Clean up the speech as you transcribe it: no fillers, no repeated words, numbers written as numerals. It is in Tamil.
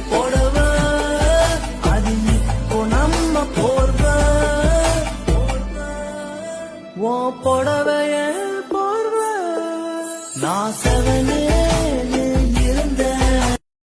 போடவ அது இப்போ நம்ம போர்வ ஓ போடவைய போர்வ நான் 7